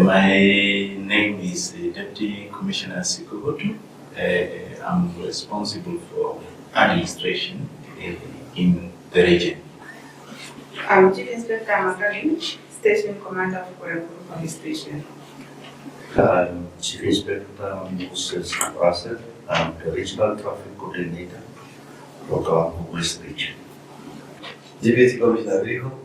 My name is Deputy Commissioner Sikogotu. I'm responsible for administration in the region. I'm Chief Inspector Makagin, Station Commander for Kurepuru Police Station. I'm Chief Inspector Moses Prasad. I'm the Regional Traffic Coordinator for Kavango West Region. Deputy Commissioner Rico,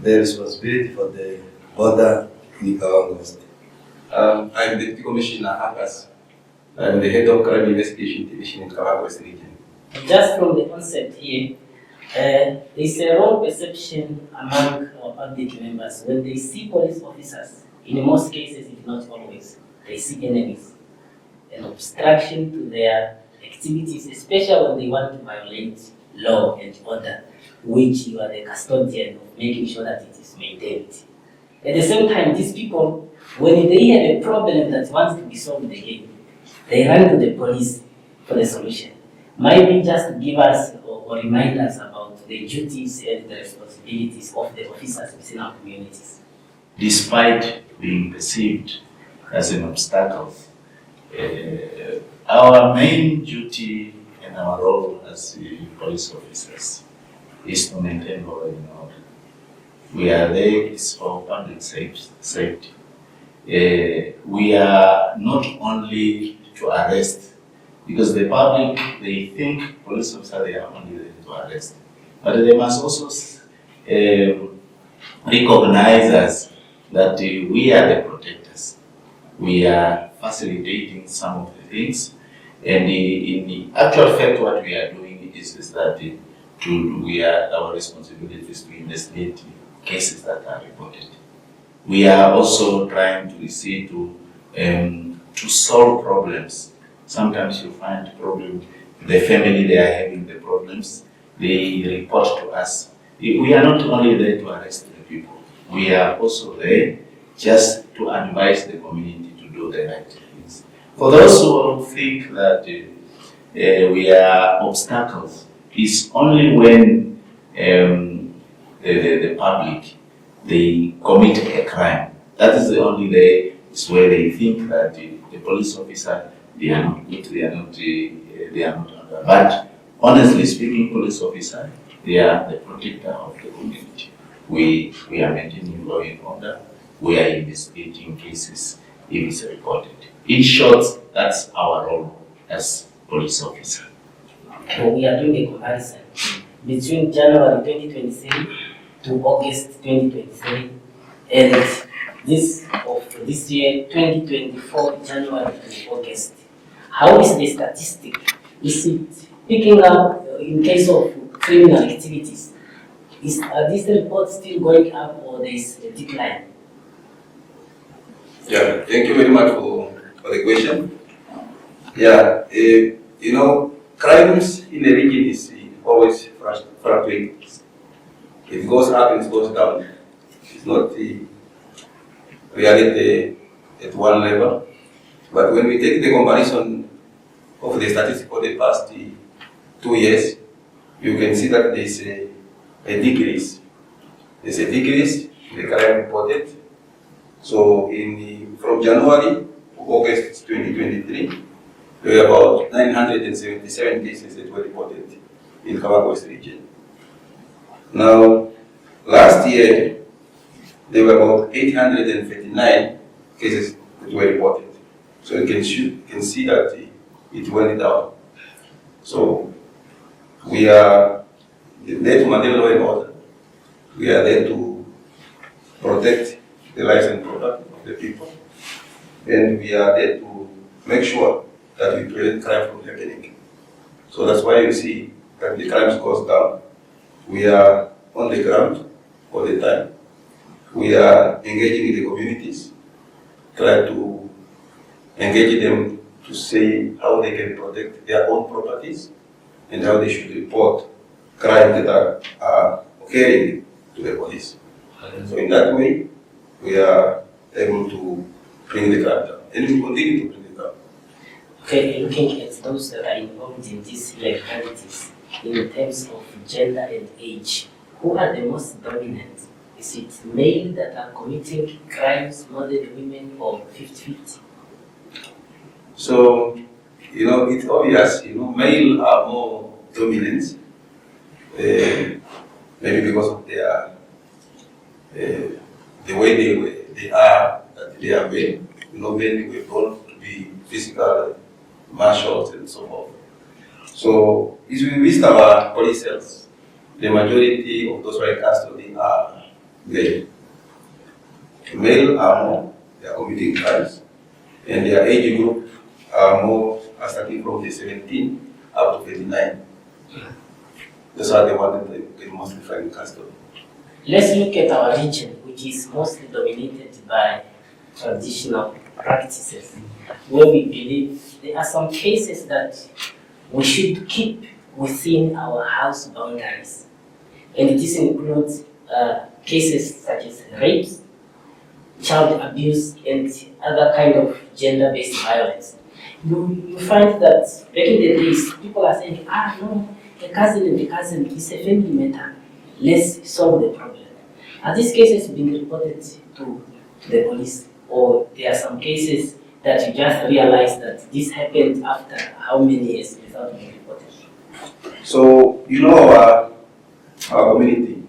the responsibility for the border in Kavango West. I'm Deputy Commissioner Akas. I'm the Head of Crime Investigation Division in Kavango West Region. Just from the onset here, there's a wrong perception among our public members. When they see police officers, in most cases, if not always, they see enemies, an obstruction to their activities, especially when they want to violate law and order, which you are the custodian of making sure that it is maintained. At the same time, these people, when they have a problem that wants to be solved again, they run to the police for the solution. Might be just to give us or remind us about the duties and the responsibilities of the officers within our communities. Despite being perceived as an obstacle, our main duty and our role as police officers is to maintain law and order. We are there for public safety. We are not only to arrest, because the public, they think police officers, they are only there to arrest. But they must also recognize us that we are the protectors. We are facilitating some of the things. And in the actual fact, what we are doing is that our responsibility is to investigate cases that are reported. We are also trying to see to solve problems. Sometimes you find problems, the family, they are having the problems, they report to us. We are not only there to arrest the people, we are also there just to advise the community to do the right things. For those who think that we are obstacles, it's only when the public, they commit a crime. That is the only way where they think that the police officer, they are not good, they are not under. But honestly speaking, police officer, they are the protector of the community. We are maintaining law and order. We are investigating cases if it's reported. In short, that's our role as police officer. So we are doing a comparison between January 2023 to August 2023, and this year, 2024, January to August. How is the statistic? Is it picking up in case of criminal activities? Are these reports still going up, or there is a decline? Yeah, thank you very much for the question. Yeah, crimes in the region is always fluctuating. It goes up and it goes down. It's not the reality at one level. But when we take the comparison of the statistics for the past 2 years, you can see that there's a decrease. There's a decrease in the crime reported. So from January to August 2023, there were about 977 cases that were reported in Kavango West region. Now, last year, there were about 839 cases that were reported. So you can see that it went down. So we are there to maintain law and order. We are there to protect the lives and property of the people. And we are there to make sure that we prevent crime from happening. So that's why you see that the crime goes down. We are on the ground all the time. We are engaging with the communities, try to engage them to see how they can protect their own properties and how they should report crimes that are occurring to the police. So in that way, we are able to bring the crime down, and we continue to bring it down. Okay, looking at those that are involved in these irregularities in terms of gender and age, who are the most dominant Is it male that are committing crimes more than women, or 50-50? So, it's obvious, male are more dominant, maybe because of their, the way they are, that they are male. Men were born to be physical, martial, and so forth. So, if we visit our police cells, the majority of those who are in custody are male. Male are more, they are committing crimes, and their age group are more, starting from the 17 up to 39. Those are the ones that they mostly find in custody. Let's look at our region, which is mostly dominated by traditional practices, where we believe there are some cases that we should keep within our house boundaries. And this includes cases such as rapes, child abuse, and other kind of gender-based violence. You find that back in the days, people are saying, no, the cousin and the cousin is a family matter. Let's solve the problem. Are these cases being reported to the police, or there are some cases that you just realize that this happened after how many years without being reported? So, our community,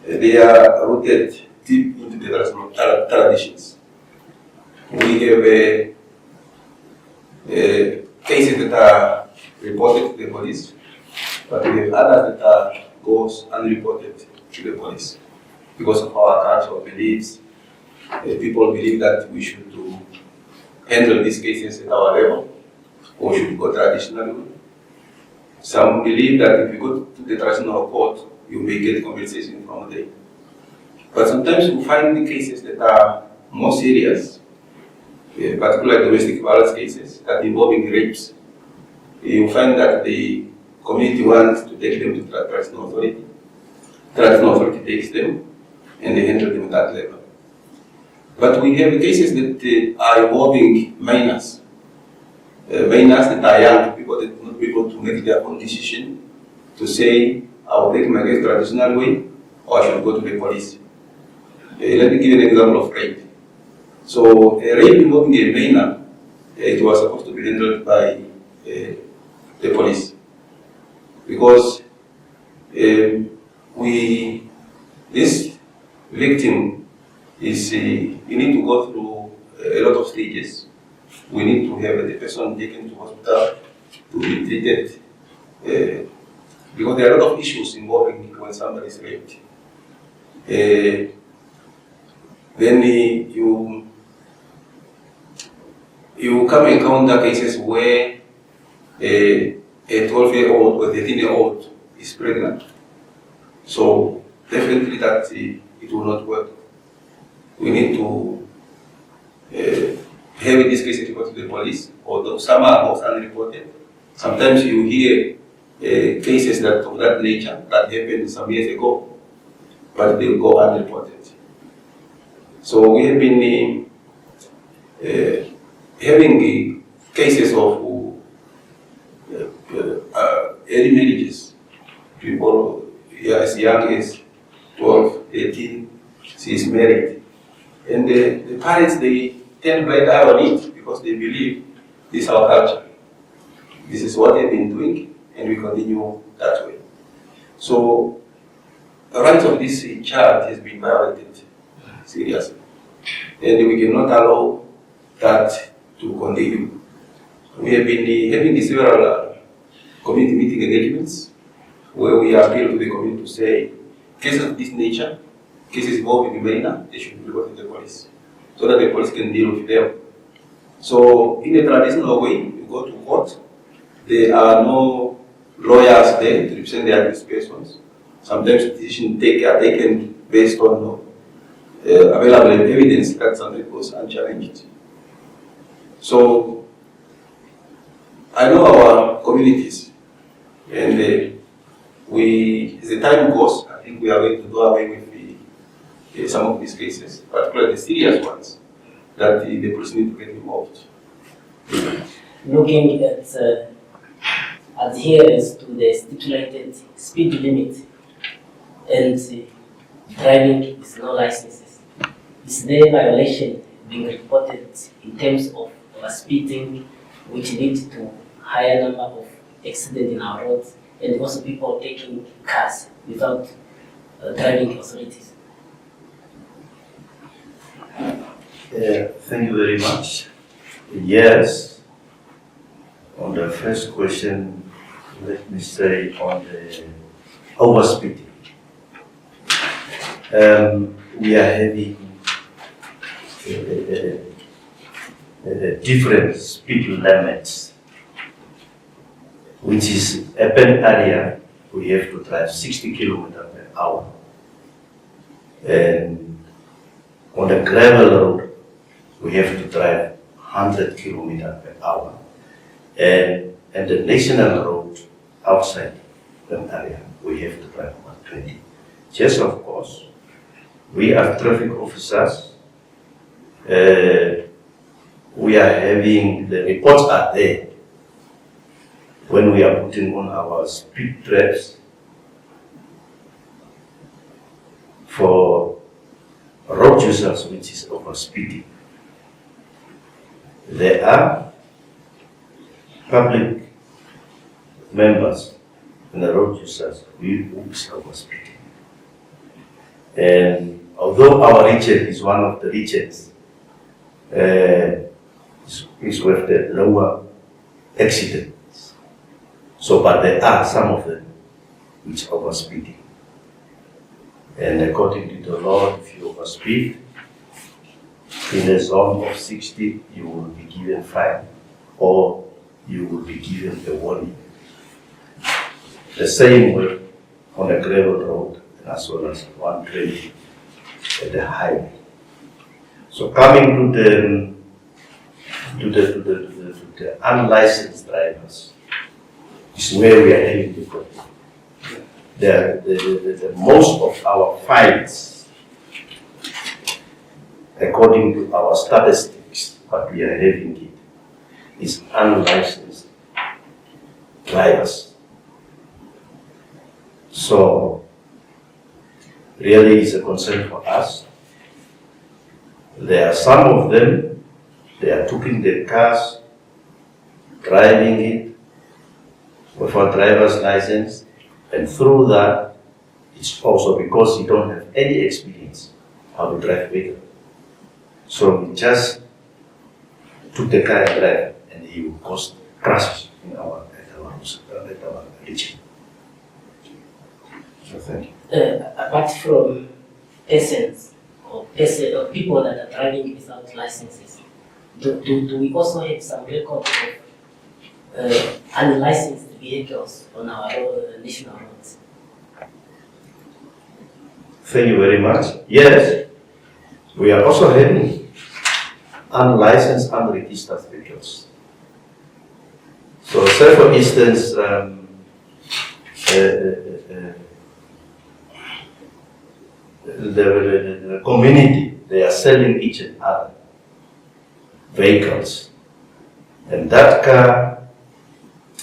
they are rooted deep into the traditions. We have cases that are reported to the police, but we have others that goes unreported to the police because of our cultural beliefs. People believe that we should handle these cases at our level, or should go traditionally. Some believe that if you go to the traditional court, you may get compensation from them. But sometimes you find the cases that are more serious, particularly domestic violence cases that involving rapes. You find that the community wants to take them to the traditional authority. Traditional authority takes them and they handle them at that level. But we have cases that are involving minors. Minors that are young people that not be able to make their own decision to say, I will take my case traditional way, or I should go to the police. Let me give you an example of rape. So, a rape involving a minor, it was supposed to be handled by the police. Because this victim is, you need to go through a lot of stages. We need to have the person taken to hospital to be treated, because there are a lot of issues involving when somebody is raped. Then you come encounter cases where a 12-year-old or a 13-year-old is pregnant. So definitely that it will not work. We need to have this case report to the police, although some are most unreported. Sometimes you hear cases of that nature that happened some years ago, but they go unreported. So we have been having cases of early marriages. People as young as 12, 18, she is married. And the parents, they turn blind eye on it because they believe this is our culture. This is what they've been doing, and we continue that way. So the rights of this child has been violated seriously. And we cannot allow that to continue. We have been having several community meeting engagements where we appeal to the community to say, cases of this nature, cases involving minor, they should be reported to the police so that the police can deal with them. So in a traditional way, you go to court, there are no lawyers there to represent the accused persons. Sometimes decisions are taken based on available evidence that something goes unchallenged. So I know our communities, and as the time goes, I think we are going to do away with some of these cases, particularly the serious ones, that the police need to get involved. Looking at adherence to the stipulated speed limit and driving with no licenses. Is there violation being reported in terms of speeding, which leads to higher number of accidents in our roads, and also people taking cars without driving authorities? Thank you very much. Yes. On the first question, let me say on the overspeeding. We are having different speed limits, which is urban area, we have to drive 60 kilometers per hour. And on the gravel road, we have to drive 100 kilometers per hour. And the national road outside the area, we have to drive 120. Yes, of course, we are traffic officers. We are having, the reports are there when we are putting on our speed traps for road users, which is overspeeding. There are public members and the road users who is overspeeding. And although our region is one of the regions is with the lower accidents, so but there are some of them which are overspeeding. And according to the law, if you overspeed in a zone of 60, you will be given fine or you will be given a warning. The same way on a gravel road as well as 120 at the highway. So coming to the unlicensed drivers is where we are having the problem. The most of our fines, according to our statistics, what we are having it, is unlicensed drivers. So, really it's a concern for us. There are some of them, they are taking their cars, driving it without driver's license, and through that, it's also because you don't have any experience how to drive vehicle. So we just took the car and drive, and he will cause crashes in our region. So thank you. Apart from persons or people that are driving without licenses, do we also have some record of unlicensed vehicles on our national roads? Thank you very much. Yes, we are also having unlicensed, unregistered vehicles. So, say for instance, the community, they are selling each other vehicles, and that car,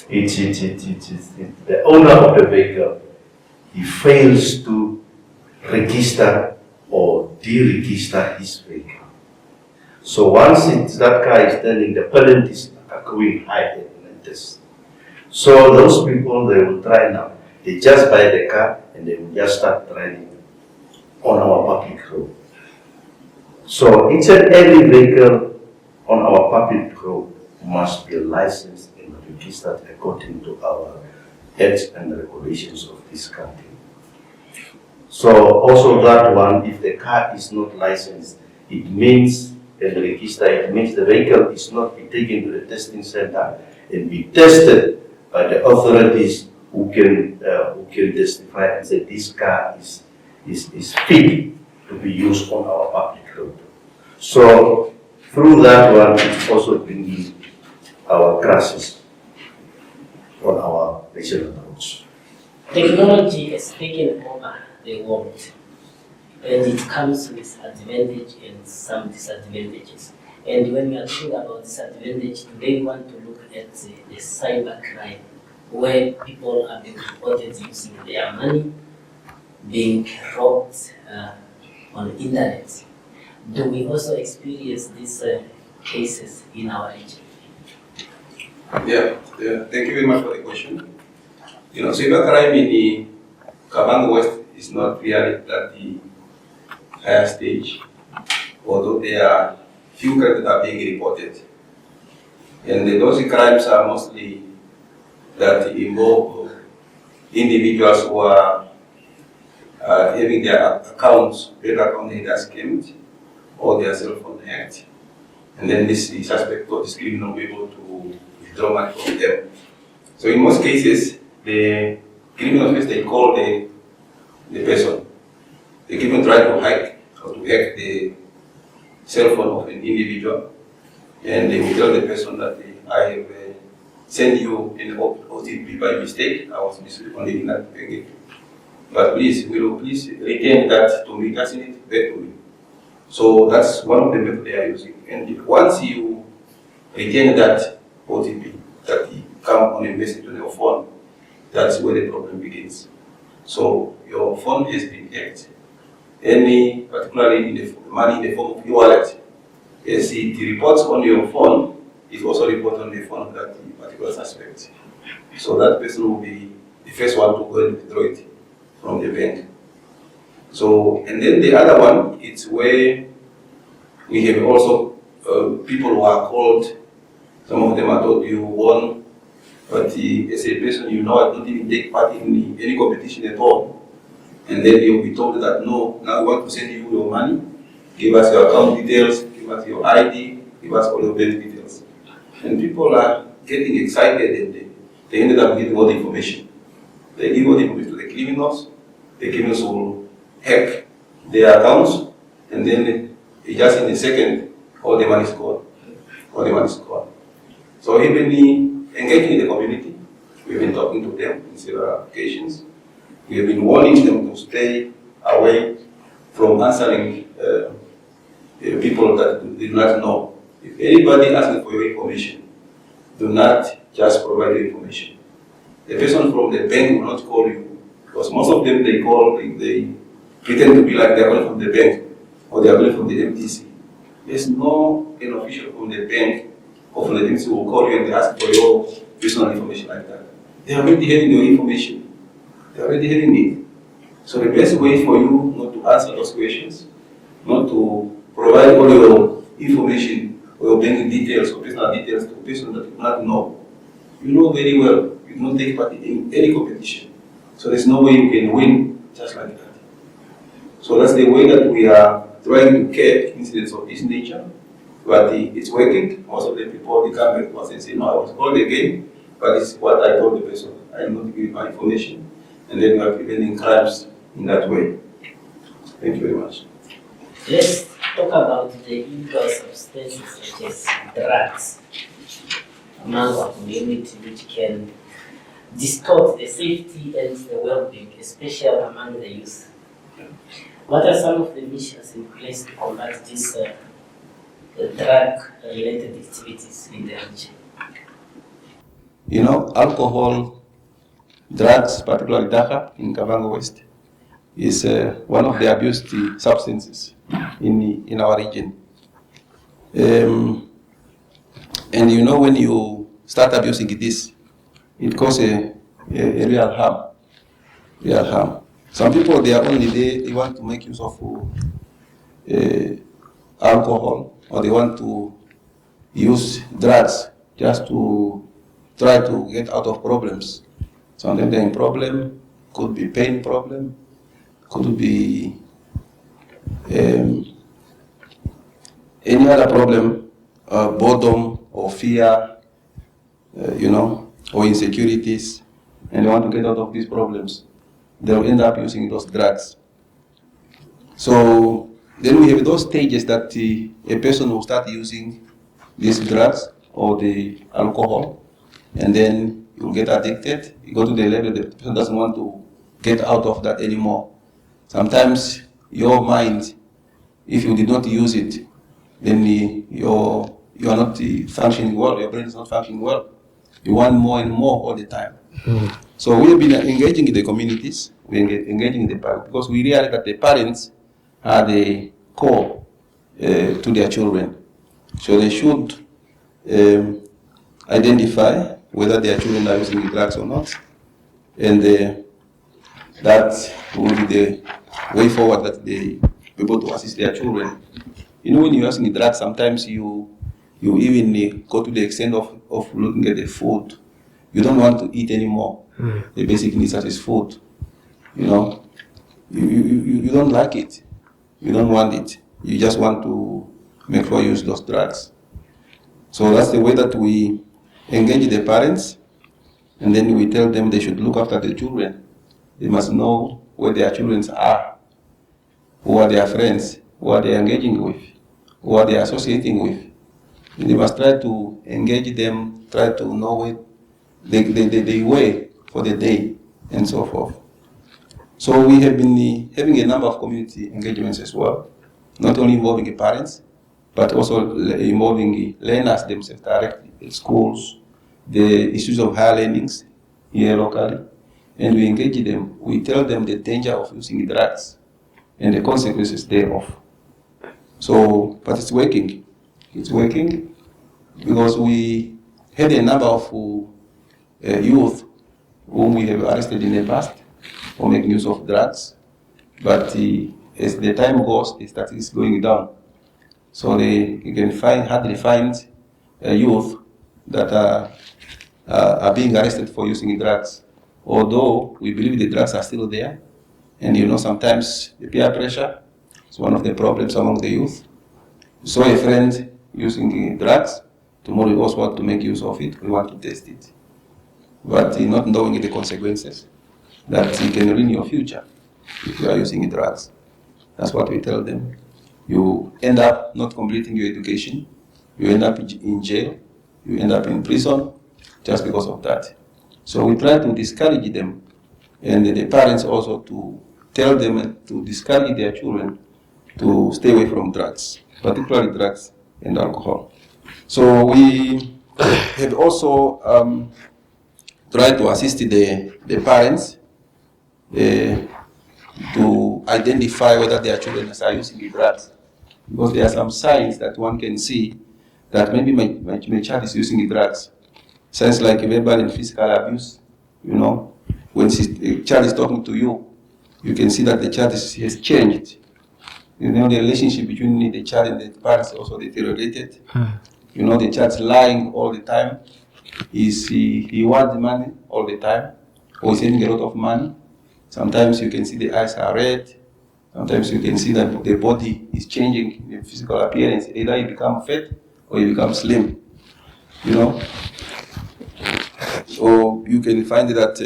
the owner of the vehicle, he fails to register or deregister his vehicle. So once that car is turning, the penalties are going high and this. So those people, they will try now. They just buy the car and they will just start driving on our public road. So each and every vehicle on our public road must be licensed and registered according to our acts and regulations of this country. So also that one, if the car is not licensed, it means and registered, it means the vehicle is not be taken to the testing center and be tested by the authorities who can testify and say this car is fit to be used on our public road. So through that one, it's also bringing our crashes on our national roads. Technology has taken over the world, and it comes with advantage and some disadvantages. And when we are talking about disadvantage, today we want to look at the cyber crime, where people are being reported using their money, being robbed on the internet. Do we also experience these cases in our region? Yeah, thank you very much for the question. Cybercrime in the Kavango West is not really at the higher stage, although there are few crimes that are being reported. And those crimes are mostly that involve individuals who are having their accounts, bank account either scammed or their cell phone hacked. And then this suspect or this criminal will be able to withdraw money from them. So in most cases, the criminals, they call the person. The criminal try to hack or to hack the cell phone of an individual, and they will tell the person that I have sent you an OTP by mistake. I was only not doing it. But please, please return that to me, that's it back to me. So that's one of the methods they are using. And once you return that OTP, that come on a message on your phone, that's where the problem begins. So your phone has been hacked. Any, particularly in the money in the form of your wallet, as it reports on your phone, it also reports on the phone of that particular suspect. So that person will be the first one to go and withdraw it from the bank. So, and then the other one, it's where we have also people who are called, some of them are told you won, but as a person I don't even take part in any competition at all. And then you'll be told that no, now we want to send you your money, give us your account details, give us your ID, give us all your bank details. And people are getting excited and they ended up giving all the information. They give all the information to the criminals will hack their accounts, and then just in a second, all the money is gone. All the money is gone. So we've been engaging in the community. We've been talking to them on several occasions. We have been warning them to stay away from answering people that they do not know. If anybody asks for your information, do not just provide the information. The person from the bank will not call you, because most of them they pretend to be like they are calling from the bank or they are calling from the MTC. There's no an official from the bank or from the MTC who will call you and they ask for your personal information like that. They are already having your information. They are already having it. So the best way for you not to answer those questions, not to provide all your information or your banking details or personal details to a person that you do not know. You know very well, you do not take part in any competition. So there's no way you can win just like that. So that's the way that we are trying to catch incidents of this nature. But it's working. Most of the people, they come back to us and say, no, I was called again, but it's what I told the person. I am not giving my information. And then we are preventing crimes in that way. Thank you very much. Let's talk about the illegal substances such as drugs among our community, which can distort the safety and the well-being, especially among the youth. What are some of the measures in place to combat these drug-related activities in the region? Alcohol, drugs, particularly dagga in Kavango West, is one of the abused substances in our region. And when you start abusing this, it causes a real harm. Some people, they are only there, they want to make use of alcohol, or they want to use drugs just to try to get out of problems. Sometimes they're in problem, could be pain problem, could be any other problem, boredom or fear, or insecurities, and they want to get out of these problems. They'll end up using those drugs. So then we have those stages that a person will start using these drugs or the alcohol, and then you'll get addicted. You go to the level that the person doesn't want to get out of that anymore. Sometimes your mind, if you did not use it, then you are not functioning well, your brain is not functioning well. You want more and more all the time. So we have been engaging in the communities, we engaging in the parents, because we realize that the parents, are the core to their children. So they should identify whether their children are using drugs or not, and that will be the way forward that they be able to assist their children. You know, when you're using drugs, sometimes you even go to the extent of looking at the food. You don't want to eat anymore. The basic needs such as food. You know, you don't like it. You don't want it. You just want to make sure you use those drugs. So that's the way that we engage the parents, and then we tell them they should look after the children. They must know where their children are, who are their friends, who are they engaging with, who are they associating with. And they must try to engage them, try to know where the way for the day, and so forth. So we have been having a number of community engagements as well, not only involving the parents, but also involving learners themselves directly at schools, the issues of higher learnings here locally, and we engage them. We tell them the danger of using drugs and the consequences thereof. So, but it's working. It's working because we had a number of youth whom we have arrested in the past for making use of drugs, but as the time goes, the statistics going down. So you can hardly find youth that are being arrested for using drugs, although we believe the drugs are still there. And you know, sometimes the peer pressure is one of the problems among the youth. So a friend using drugs, tomorrow you also want to make use of it, we want to test it. But not knowing the consequences, that it can ruin your future if you are using drugs. That's what we tell them. You end up not completing your education, you end up in jail, you end up in prison just because of that. So we try to discourage them, and the parents also to tell them and to discourage their children to stay away from drugs, particularly drugs and alcohol. So we have also tried to assist the parents to identify whether their children are using drugs. Because there are some signs that one can see that maybe my child is using drugs. Signs like verbal and physical abuse, you know. When the child is talking to you, you can see that the child has changed. You know, the relationship between the child and the parents also deteriorated. You know, the child's lying all the time. He wants money all the time, or he's having a lot of money. Sometimes you can see the eyes are red. Sometimes you can see that the body is changing in physical appearance. Either you become fat or you become slim. You know? Or you can find that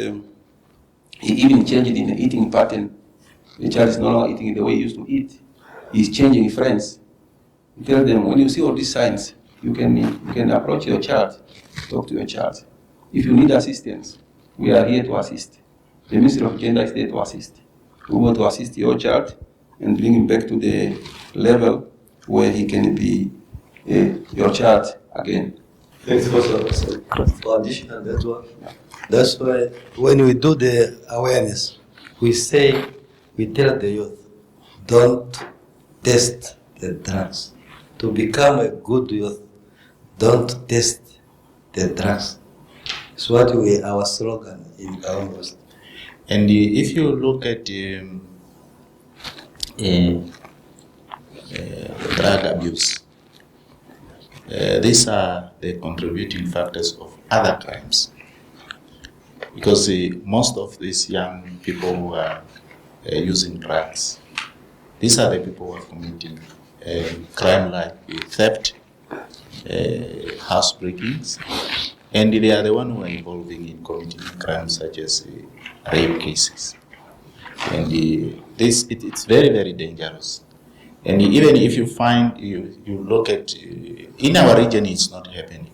he even changed in the eating pattern. The child is no longer eating the way he used to eat. He's changing friends. You tell them, when you see all these signs, you can approach your child, talk to your child. If you need assistance, we are here to assist. The Ministry of Gender is there to assist. We want to assist your child and bring him back to the level where he can be your child again. Thanks for additional that one. That's why when we do the awareness, we tell the youth, don't test the drugs. To become a good youth, don't test the drugs. It's what our slogan in Kavango. And if you look at drug abuse, these are the contributing factors of other crimes. Because most of these young people who are using drugs, these are the people who are committing crime like theft, house breakings, and they are the ones who are involving in committing crimes such as rape cases. And it's very, very dangerous. And even if you find, you look at, in our region it's not happening.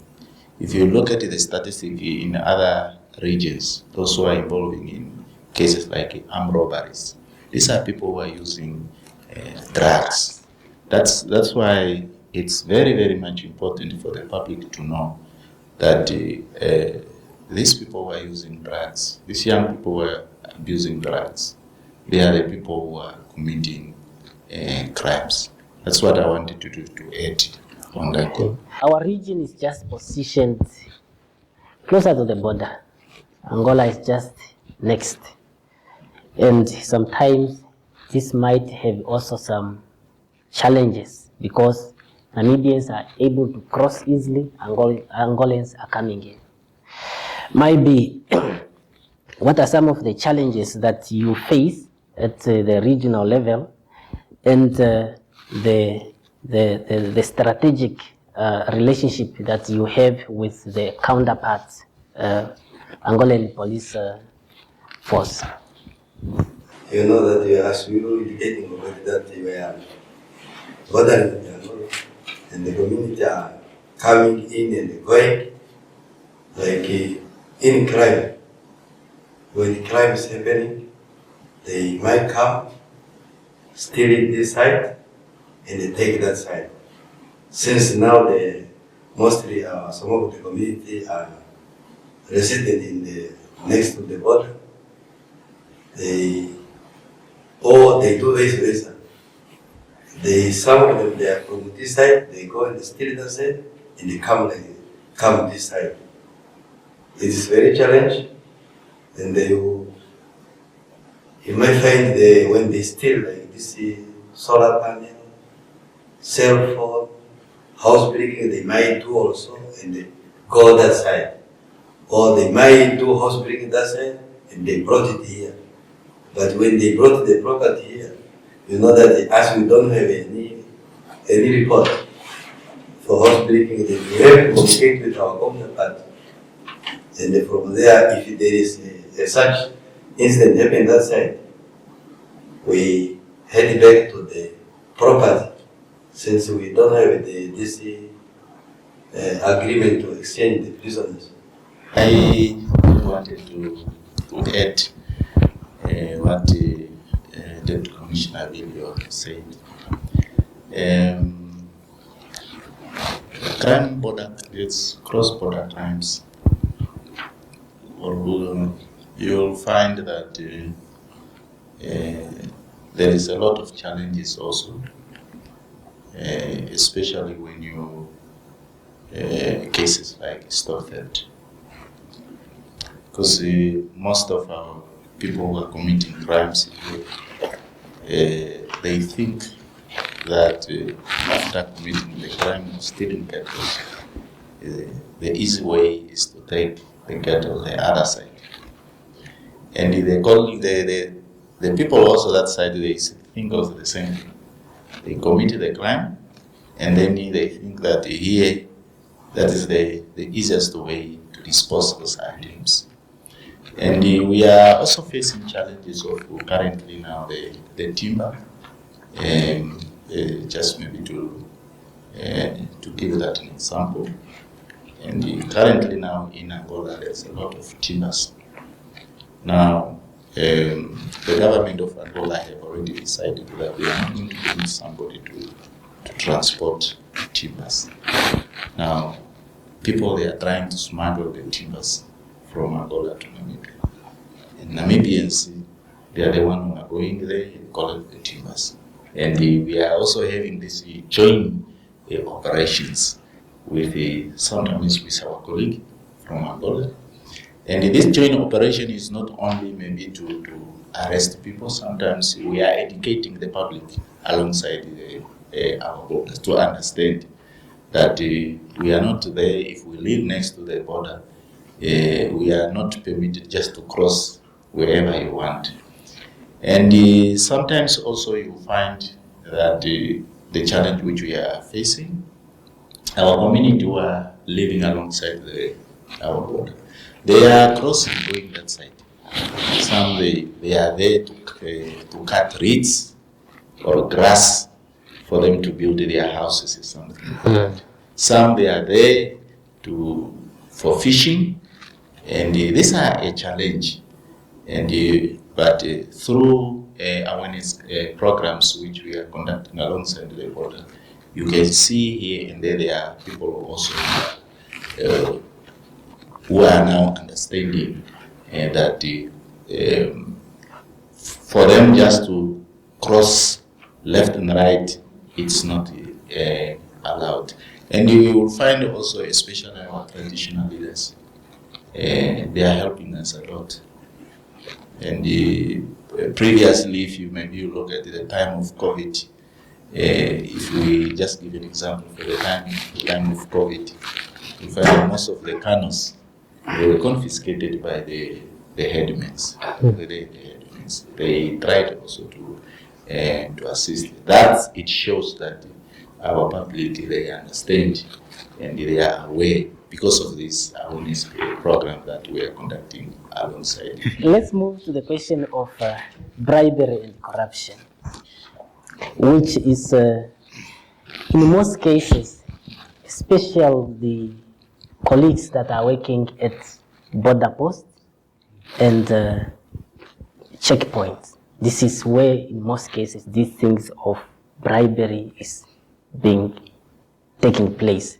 If you look at the statistics in other regions, those who are involving in cases like armed robberies, these are people who are using drugs. That's why it's very, very much important for the public to know that these people who are using drugs, these young people who are abusing drugs, they are the people who are committing crimes. That's what I wanted to add on that. Our region is just positioned closer to the border. Angola is just next. And sometimes this might have also some challenges because Namibians are able to cross easily, Angolans are coming in. Maybe, what are some of the challenges that you face at the regional level and the strategic relationship that you have with the counterparts, Angolan police force? You know that as we were indicating already that we are bordering with Angola and the community are coming in and going, like in crime. When crime is happening, they might come, steal in this side, and they take that side. Since now mostly some of the community are resident in the next to the border, they do vice versa. Some of them, they are from this side, they go and steal that side, and they come this side. It is very challenging, and you might find when they steal like this solar panel, cell phone, house breaking, they might do also, and they go that side. Or they might do house breaking that side, and they brought it here. But when they brought the property here, you know that as we don't have any report for house breaking, then we have to communicate with our counterpart. And from there, if there is such incident happening that side, we head back to the property, since we don't have this agreement to exchange the prisoners. I wanted to add what Deputy Commissioner Vilio said. Crime border, it's cross-border crimes. You'll find that there is a lot of challenges also, especially when you cases like stock theft, because most of our people who are committing crimes, they think that after committing the crime of stealing cattle, the easy way is to take the cattle the other side. And they call the people also that side, they think of the same thing. They commit the crime, and then they think that here, that is the easiest way to dispose of those items. And we are also facing challenges of currently now the timber, just maybe to give that an example. And currently now in Angola, there's a lot of timbers. Now, the government of Angola have already decided that we are not going to need somebody to transport timbers. Now, people, they are trying to smuggle the timbers from Angola to Namibia. And Namibians, they are the ones who are going there and collect the timbers. And we are also having this joint operations with sometimes with our colleague from Angola. And this joint operation is not only maybe to arrest people, sometimes we are educating the public alongside our borders to understand that we are not there if we live next to the border. We are not permitted just to cross wherever you want. And sometimes also you find that the challenge which we are facing, our community who are living alongside our border, they are crossing, going that side. Some they are there to cut reeds or grass for them to build their houses or something. Some they are there for fishing, and these are a challenge. And but through awareness programs which we are conducting alongside the border, you can see here and there are people also who are now understanding that for them just to cross left and right, it's not allowed. And you will find also, especially our traditional leaders, they are helping us a lot. And previously, if you maybe look at the time of COVID, if we just give an example for the time of COVID, you find that most of the canons, they were confiscated by the headmen. They tried also to assist. That it shows that our public, they understand and they are aware because of this awareness program that we are conducting alongside. Let's move to the question of bribery and corruption, which is, in most cases, especially the colleagues that are working at border posts and checkpoints. This is where, in most cases, these things of bribery is taking place.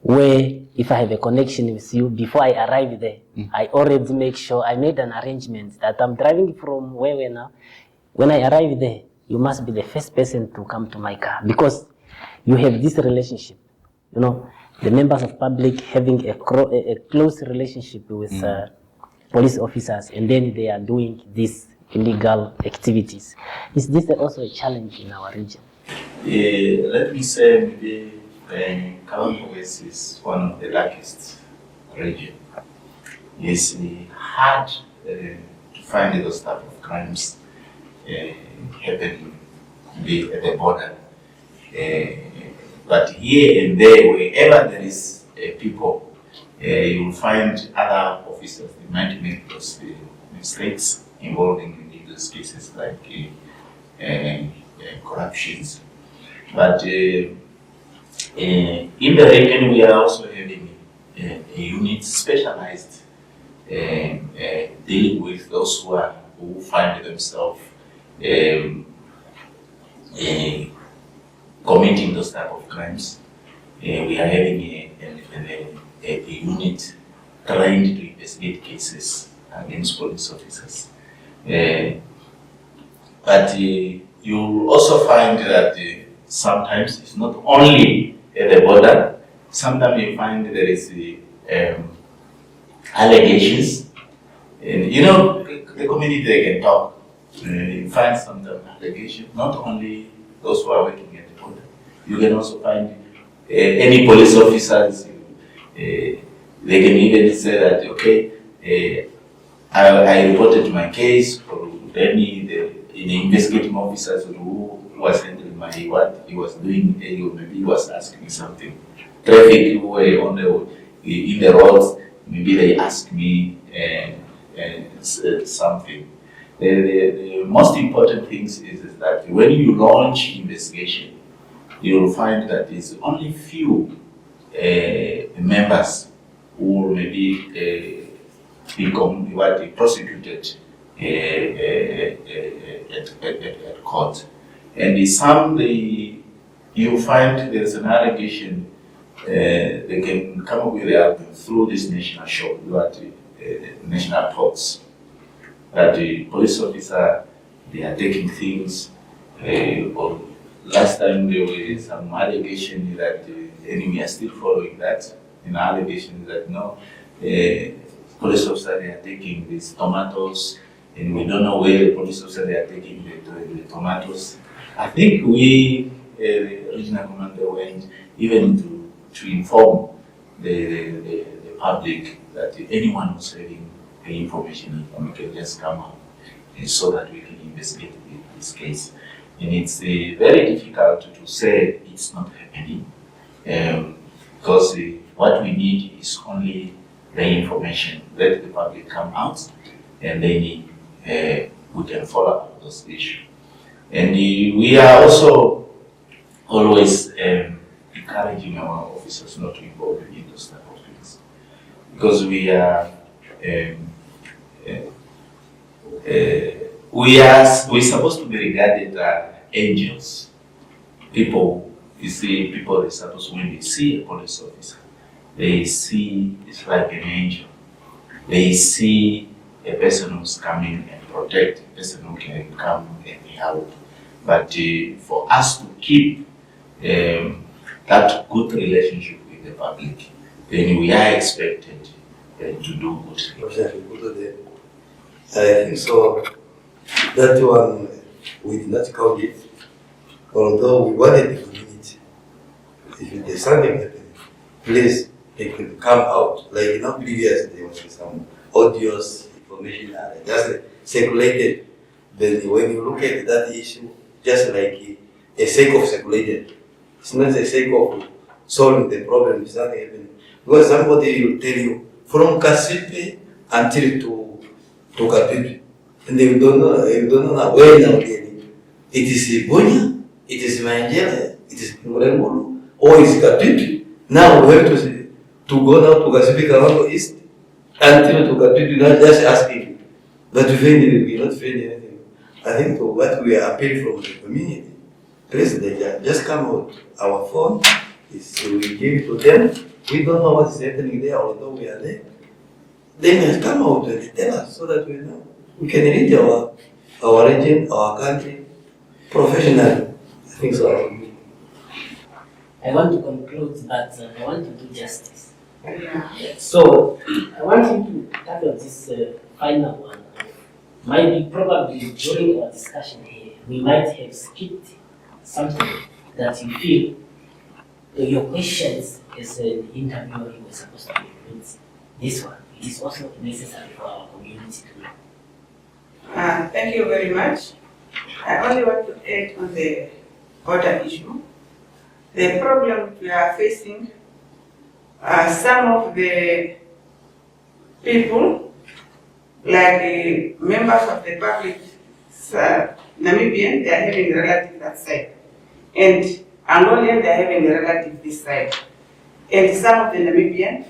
Where if I have a connection with you, before I arrive there, I already make sure I made an arrangement that I'm driving from where we're now. When I arrive there, you must be the first person to come to my car because you have this relationship. You know, the members of public having a close relationship with police officers, and then they are doing these illegal activities. Is this also a challenge in our region? Let me say maybe Kavango West is one of the luckiest regions. It's hard to find those type of crimes happening at the border. But here and there, wherever there is people, you will find other officers. They might make those mistakes involving in those cases like corruptions. But in the region, we are also having a unit specialized dealing with those who find themselves committing those type of crimes. We are having a unit trained to investigate cases against police officers. But you also find that sometimes it's not only at the border. Sometimes you find there is allegations, and you know the community, they can talk. You find some allegations, not only those who are working at the border. You can also find any police officers. They can even say that, okay, I reported my case, or the investigating officers who was handling my what he was doing, or maybe he was asking me something. Traffic who were in the roads, maybe they asked me something. The most important things is that when you launch investigation, you will find that it's only few members who will maybe become prosecuted at court. And some you find there is an allegation they can come up with the argument through this national show, national talks, that the police officer, they are taking things. Or last time there was some allegation that and we are still following that. An allegation that no, police officer, they are taking these tomatoes, and we don't know where the police officer, they are taking the tomatoes. I think we, the regional commander, went even to inform the public that anyone who's having the information can just come out, so that we can investigate this case. And it's very difficult to say it's not happening, because what we need is only the information. Let the public come out, and then we can follow up those issues. And we are also always encouraging our officers not to involve in those type of things, because we're supposed to be regarded as angels. People, you see, people are supposed, when they see a police officer, they see it's like an angel. They see a person who's coming and protect, a person who can come and help. But for us to keep that good relationship with the public, then we are expected to do good things. I think so. That one we did not count it, although we wanted the community. If there's something happening, please they can come out. Like previous there was some audios information just circulated. Then when you look at that issue, just like a sake of circulated, it's not a sake of solving the problem. It's not happening because somebody will tell you from Kasipi until to Kapipi, and they don't know where now really. It is Bunya, it is Manjela, it is Muremulu, or is Kapipi. Now we have to go now to Kasipi-Kavango East until to Kapipi, not just asking. But we not find anything. I think what we are appealing from the community, please just come out. Our phone we give it to them. We don't know what is happening there, although we are there. They must come out and tell us so that we know. We can reach our region, our country professionally. I think so. I want to conclude that I want to do justice. Yeah. So I want you to tackle this final one. Maybe probably during our discussion here, we might have skipped something that you feel your questions as an interviewer you were supposed to include. This one, it is also necessary for our community to know. Thank you very much. I only want to add on the border issue. The problem we are facing, some of the people, like members of the public, Namibian, they are having relatives that side. And Angolian, they are having a relative this side. And some of the Namibian,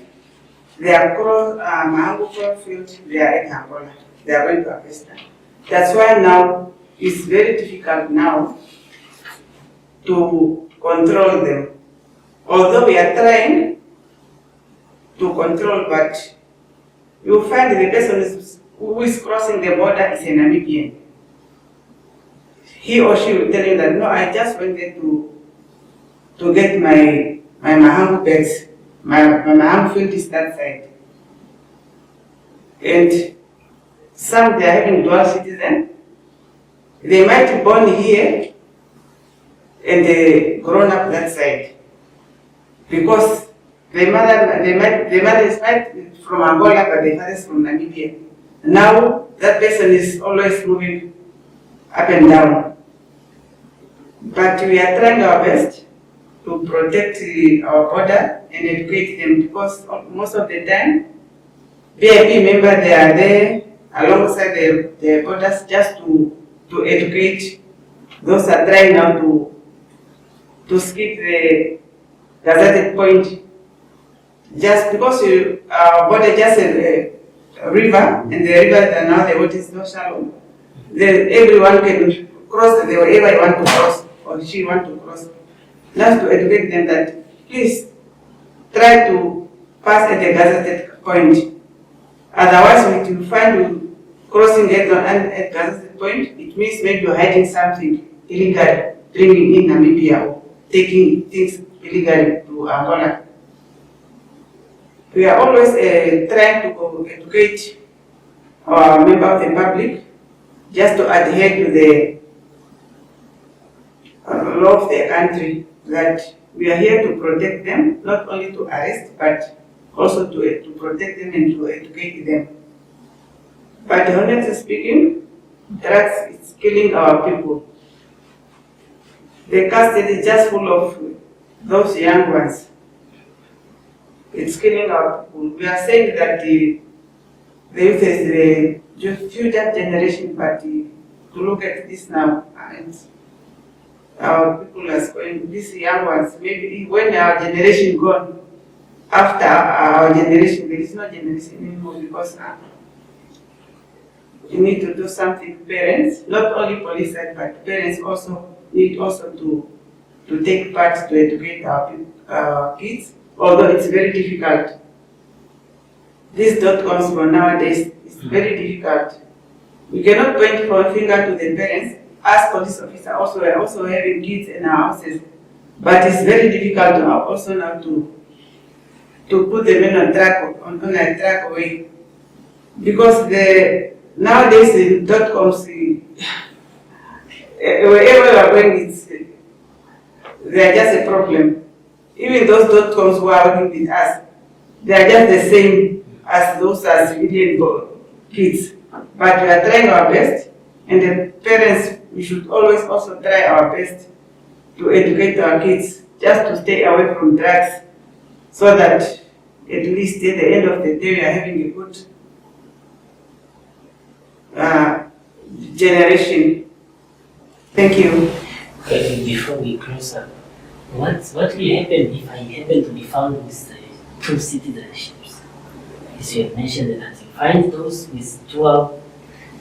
they are Mahangu field, they are in Angola. They are going to harvest them. That's why now it's very difficult now to control them. Although we are trying to control, but you find the person who is crossing the border is a Namibian. He or she will tell you that, no, I just went there to get my Mahangu bags. My Mahangu field is that side. And some they are having dual citizen. They might be born here and they grown up that side. Because the mother is from Angola, but the father is from Namibia. Now that person is always moving up and down. But we are trying our best to protect our border and educate them, because most of the time, BIP members, they are there alongside the borders just to educate those that are trying now to skip the gazetted point. Just because our border just a river, and the river now the water is not shallow, then everyone can cross wherever you want to cross or she want to cross. Just to educate them that please try to pass at the gazetted point. Otherwise, if you find you crossing at gazetted point, it means maybe you're hiding something illegal, bringing in Namibia or taking things illegally to Angola. We are always trying to educate our member of the public just to adhere to the law of the country, that we are here to protect them, not only to arrest, but also to protect them and to educate them. But honestly speaking, drugs is killing our people. The castle is just full of those young ones. It's killing our people. We are saying that the youth is the future generation, but to look at this now, and our people are going, these young ones, maybe when our generation gone, after our generation, there is no generation anymore, because you need to do something. Parents, not only police side, but parents also need also to take part to educate our kids, although it's very difficult. These .coms for nowadays is very difficult. We cannot point our finger to the parents. as police officers also, we're also having kids in our houses. But it's very difficult now also now to put them in on a track away. Because nowadays in .coms, wherever we are going, they are just a problem. Even those .coms who are working with us, they are just the same as those as civilian kids. But we are trying our best, and the parents, we should always also try our best to educate our kids just to stay away from drugs, so that at least at the end of the day we are having a good generation. Thank you. Okay, before we close up, what will happen if I happen to be found with two citizenships? As you have mentioned that you find those with dual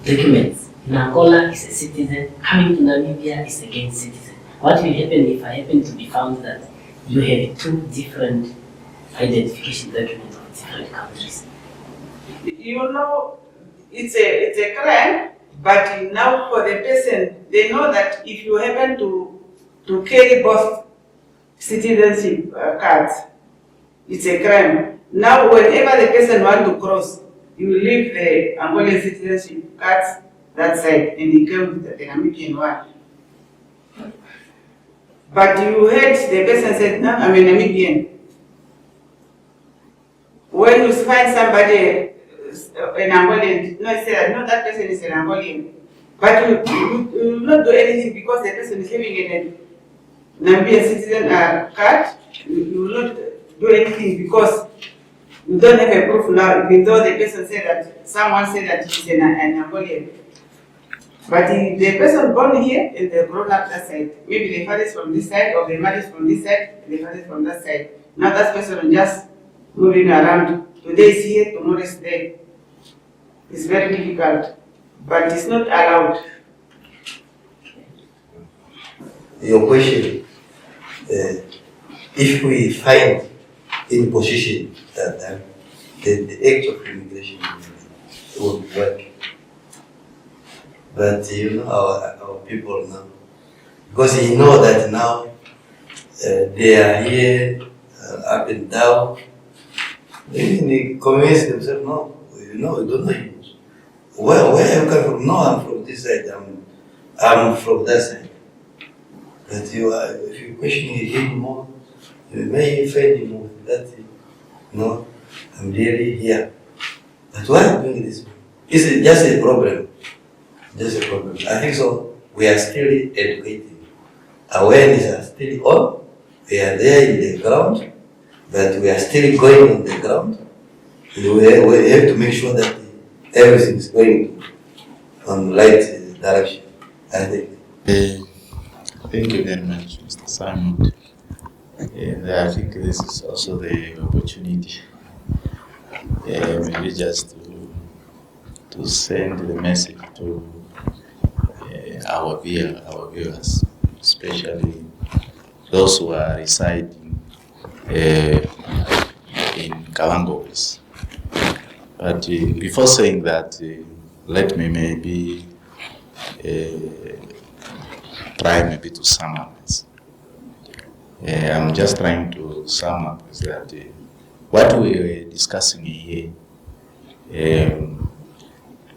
documents. In Angola is a citizen, coming to Namibia is again citizen. What will happen if I happen to be found that you have two different identification documents of different countries? You know, it's a crime, but now for the person, they know that if you happen to carry both citizenship cards, it's a crime. Now, whenever the person wants to cross, you leave the Angolan citizenship cards that side and you go with the Namibian one. But you heard the person said, no, I'm a Namibian. When you find somebody, an Angolan, no, say that, no, that person is an Angolan. But you will not do anything because the person is having a Namibian citizen card. You will not do anything because you don't have a proof now, even though the person said that, someone said that he's an Angolan. But the person born here and they grown up that side, maybe the father is from this side or the mother is from this side and the father is from that side. Now that person is just moving around. Today is here, tomorrow is there. It's very difficult, but it's not allowed. Your question, if we find in position that the act of immigration will work, but you know our people now, because they know that now they are here up and down, they convince themselves, no, we don't know you. Where you come from? No, I'm from this side. I'm from that side. But if you question him more, you may find him more that. No, I'm really here. But why am I doing this? It's just a problem. Just a problem. I think so. We are still educating. Awareness is still on. We are there in the ground, but we are still going on the ground. We have to make sure that everything is going on the right direction, I think. Thank you very much, Mr. Simon. And I think this is also the opportunity, maybe just to send the message to our viewers, especially those who are residing in Kavango. But before saying that, let me maybe try maybe to sum up this. I'm just trying to sum up is that what we were discussing here,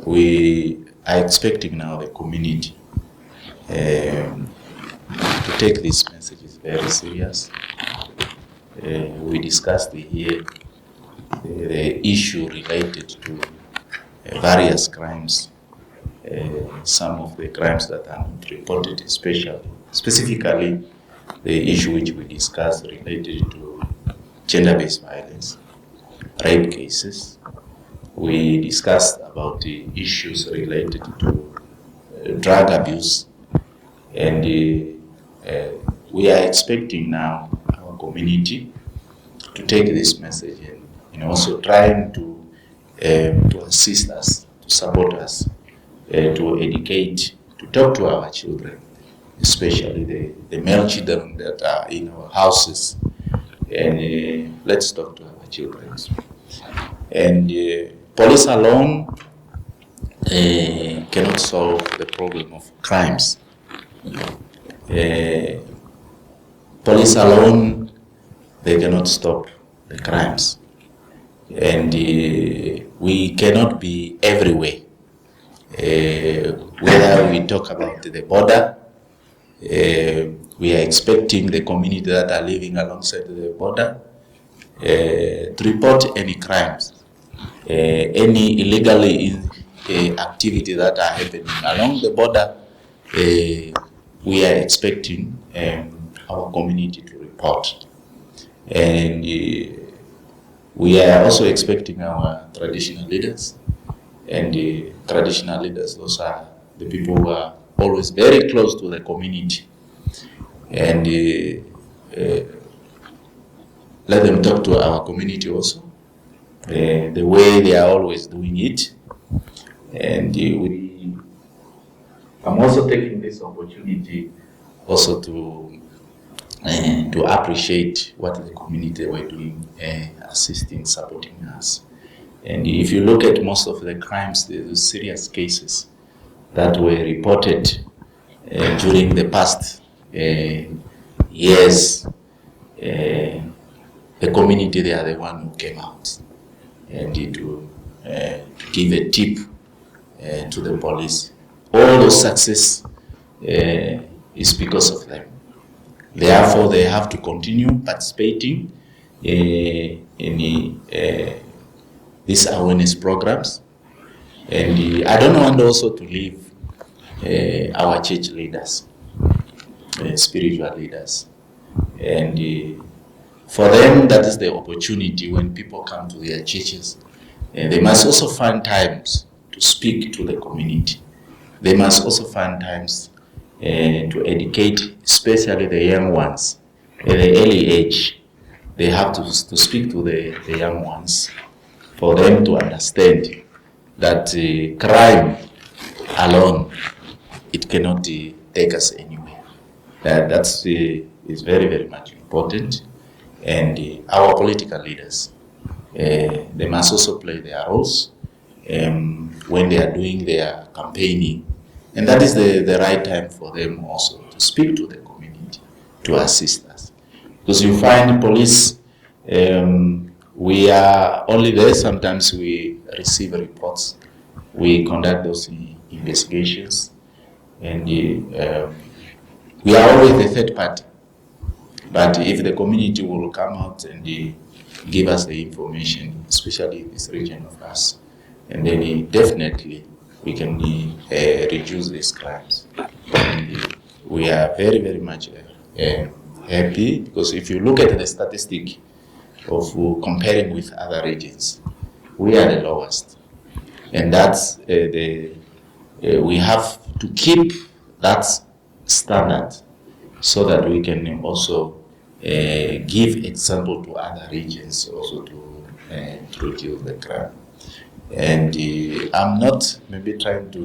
we are expecting now the community to take these messages very serious. We discussed here the issue related to various crimes, some of the crimes that are not reported, specifically the issue which we discussed related to gender-based violence, rape cases. We discussed about the issues related to drug abuse, and we are expecting now our community to take this message and also trying to assist us, to support us, to educate, to talk to our children, especially the male children that are in our houses, and let's talk to our children. And police alone cannot solve the problem of crimes. Police alone, they cannot stop the crimes. And we cannot be everywhere. Whether we talk about the border, we are expecting the community that are living alongside the border to report any crimes, any illegal activity that are happening along the border. We are expecting our community to report. And we are also expecting our traditional leaders. And the traditional leaders, those are the people who are always very close to the community. And let them talk to our community also, the way they are always doing it. And I'm also taking this opportunity also to appreciate what the community were doing, assisting, supporting us. And if you look at most of the crimes, the serious cases that were reported during the past years, the community, they are the one who came out and to give a tip to the police. All those success is because of them. Therefore, they have to continue participating in these awareness programs. And I don't want also to leave our church leaders, spiritual leaders. And for them, that is the opportunity when people come to their churches. They must also find times to speak to the community. They must also find times to educate, especially the young ones. At the early age, they have to speak to the young ones for them to understand that crime alone, it cannot take us anywhere. That's is very, very much important. And our political leaders, they must also play their roles when they are doing their campaigning. And that is the right time for them also to speak to the community, to assist us. Because you find police, we are only there, sometimes we receive reports, we conduct those investigations, and we are always the third party. But if the community will come out and give us the information, especially in this region of us, and then definitely we can reduce these crimes. And we are very, very much happy, because if you look at the statistic of comparing with other regions, we are the lowest. And that's we have to keep that standard so that we can also give example to other regions also to reduce the crime. And I'm not maybe trying to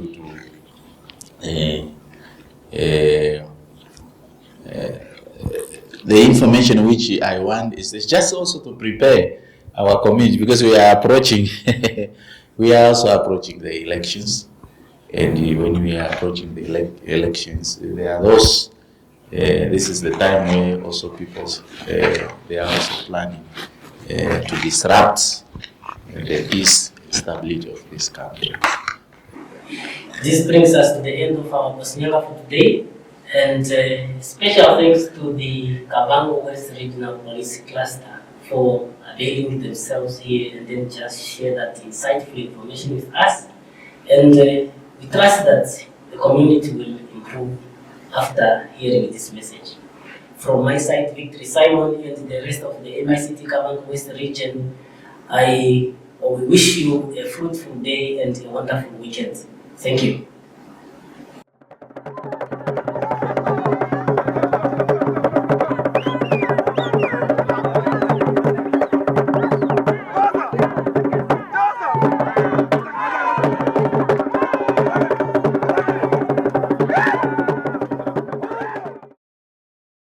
the information which I want is just also to prepare our community, because we are approaching we are also approaching the elections. And when we are approaching the elections, there are those this is the time where also people they are also planning to disrupt the peace stability of this country. This brings us to the end of our Posinyanga for today, and special thanks to the Kavango West Regional Police Cluster for availing themselves here and then just share that insightful information with us. And we trust that the community will improve after hearing this message. From my side, Victory Simon, and the rest of the MICT-Kavango West region, I wish you a fruitful day and a wonderful weekend. Thank you.